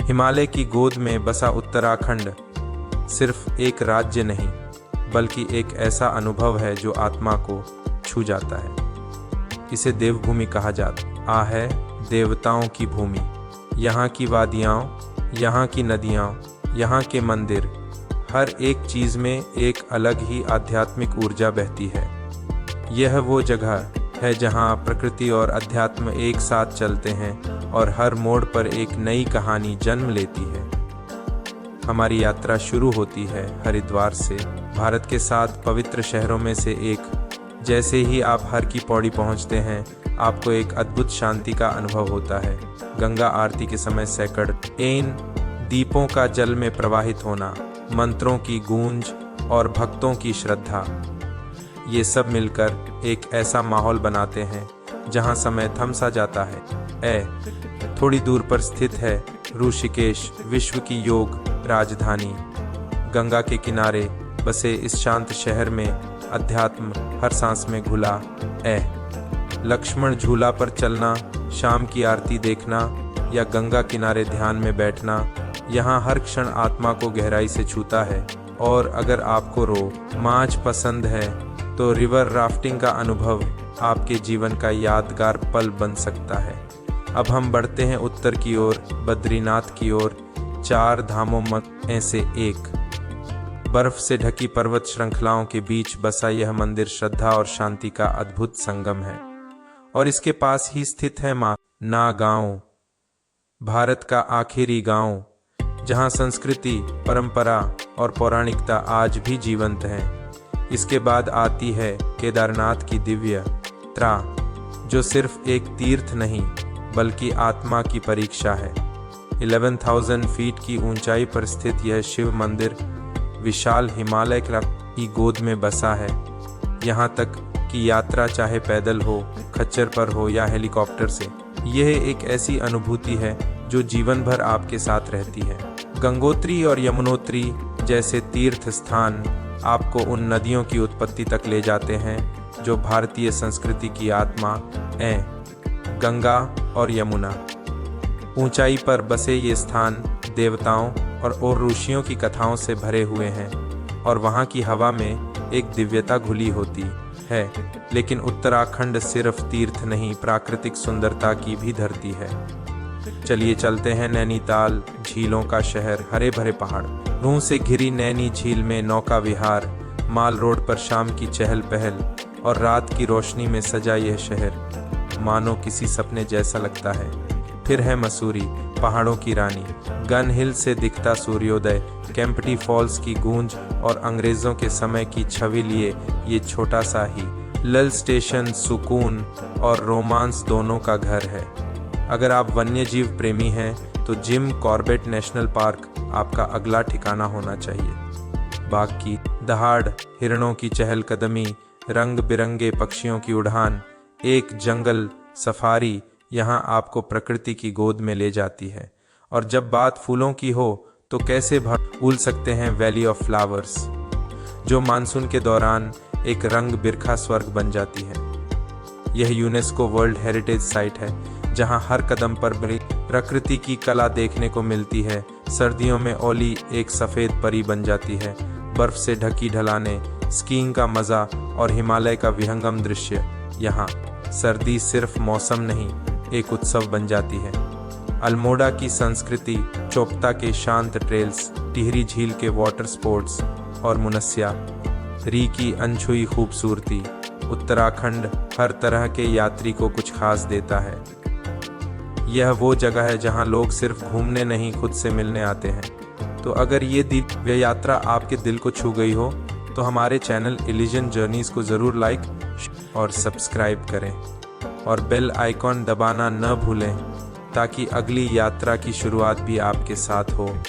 हिमालय की गोद में बसा उत्तराखंड सिर्फ एक राज्य नहीं, बल्कि एक ऐसा अनुभव है जो आत्मा को छू जाता है। इसे देवभूमि कहा जाता है, देवताओं की भूमि। यहाँ की वादियाँ, यहाँ की नदियाँ, यहाँ के मंदिर, हर एक चीज़ में एक अलग ही आध्यात्मिक ऊर्जा बहती है। यह वो जगह है जहाँ प्रकृति और अध्यात्म एक साथ चलते हैं और हर मोड़ पर एक नई कहानी जन्म लेती है। हमारी यात्रा शुरू होती है हरिद्वार से, भारत के 7 पवित्र शहरों में से एक। जैसे ही आप हर की पौड़ी पहुंचते हैं, आपको एक अद्भुत शांति का अनुभव होता है। गंगा आरती के समय सैकड़ एन दीपों का जल में प्रवाहित होना, मंत्रों की गूंज और भक्तों की श्रद्धा, ये सब मिलकर एक ऐसा माहौल बनाते हैं जहां समय थम सा जाता है। थोड़ी दूर पर स्थित है ऋषिकेश, विश्व की योग राजधानी। गंगा के किनारे बसे इस शांत शहर में अध्यात्म हर सांस में घुला। लक्ष्मण झूला पर चलना, शाम की आरती देखना या गंगा किनारे ध्यान में बैठना, यहाँ हर क्षण आत्मा को गहराई से छूता है। और अगर आपको रोमांच पसंद है तो रिवर राफ्टिंग का अनुभव आपके जीवन का यादगार पल बन सकता है। अब हम बढ़ते हैं उत्तर की ओर, बद्रीनाथ की ओर। 4 धामों में से एक। बर्फ से ढकी पर्वत श्रृंखलाओं के बीच बसा यह मंदिर श्रद्धा और शांति का अद्भुत संगम है। और इसके पास ही स्थित है ना गांव, भारत का आखिरी गांव, जहां संस्कृति, परंपरा और पौराणिकता आज भी जीवंत है। इसके बाद आती है केदारनाथ की दिव्य यात्रा, जो सिर्फ एक तीर्थ नहीं बल्कि आत्मा की परीक्षा है। 11,000 फीट की ऊंचाई पर स्थित यह शिव मंदिर विशाल हिमालय की गोद में बसा है। यहाँ तक कि यात्रा चाहे पैदल हो, खच्चर पर हो या हेलीकॉप्टर से, यह एक ऐसी अनुभूति है जो जीवन भर आपके साथ रहती है। गंगोत्री और यमुनोत्री जैसे तीर्थ स्थान आपको उन नदियों की उत्पत्ति तक ले जाते हैं जो भारतीय संस्कृति की आत्मा हैं। गंगा और यमुना। ऊंचाई पर बसे ये स्थान देवताओं और ऋषियों की कथाओं से भरे हुए हैं और वहाँ की हवा में एक दिव्यता घुली होती है। लेकिन उत्तराखंड सिर्फ तीर्थ नहीं, प्राकृतिक सुंदरता की भी धरती है। चलिए चलते हैं नैनीताल, झीलों का शहर, हरे भरे पहाड़। रूह से घिरी नैनी झील में नौका विहार, माल रोड पर शाम की चहल पहल और रात की रोशनी में सजा यह शहर मानो किसी सपने जैसा लगता है। फिर है मसूरी, पहाड़ों की रानी, गन हिल से दिखता सूर्योदय, केम्प्टी फॉल्स की गूंज और अंग्रेजों के समय की छवि लिए ये छोटा सा ही लल स्टेशन सुकून और रोमांस दोनों का घर है। अगर आप वन्यजीव प्रेमी हैं तो जिम कॉर्बेट नेशनल पार्क आपका अगला ठिकाना होना चाहिए। बाघ की दहाड़, हिरणों की चहलकदमी, रंग बिरंगे पक्षियों की उड़ान, एक जंगल सफारी यहाँ आपको प्रकृति की गोद में ले जाती है। और जब बात फूलों की हो तो कैसे भूल सकते हैं वैली ऑफ फ्लावर्स, जो मानसून के दौरान एक रंग बिरखा स्वर्ग बन जाती है। यह यूनेस्को वर्ल्ड हेरिटेज साइट है जहाँ हर कदम पर प्रकृति की कला देखने को मिलती है। सर्दियों में ओली एक सफ़ेद परी बन जाती है। बर्फ से ढकी ढलाने, स्कीइंग का मज़ा और हिमालय का विहंगम दृश्य। यहाँ सर्दी सिर्फ मौसम नहीं, एक उत्सव बन जाती है। अल्मोड़ा की संस्कृति, चोपता के शांत ट्रेल्स, टिहरी झील के वाटर स्पोर्ट्स और मुनस्या री की अनछुई खूबसूरती। उत्तराखंड हर तरह के यात्री को कुछ खास देता है। यह वो जगह है जहां लोग सिर्फ घूमने नहीं, खुद से मिलने आते हैं। तो अगर ये दिव्य यात्रा आपके दिल को छू गई हो तो हमारे चैनल इल्यूजन जर्नीज को ज़रूर लाइक और सब्सक्राइब करें और बेल आइकॉन दबाना न भूलें ताकि अगली यात्रा की शुरुआत भी आपके साथ हो।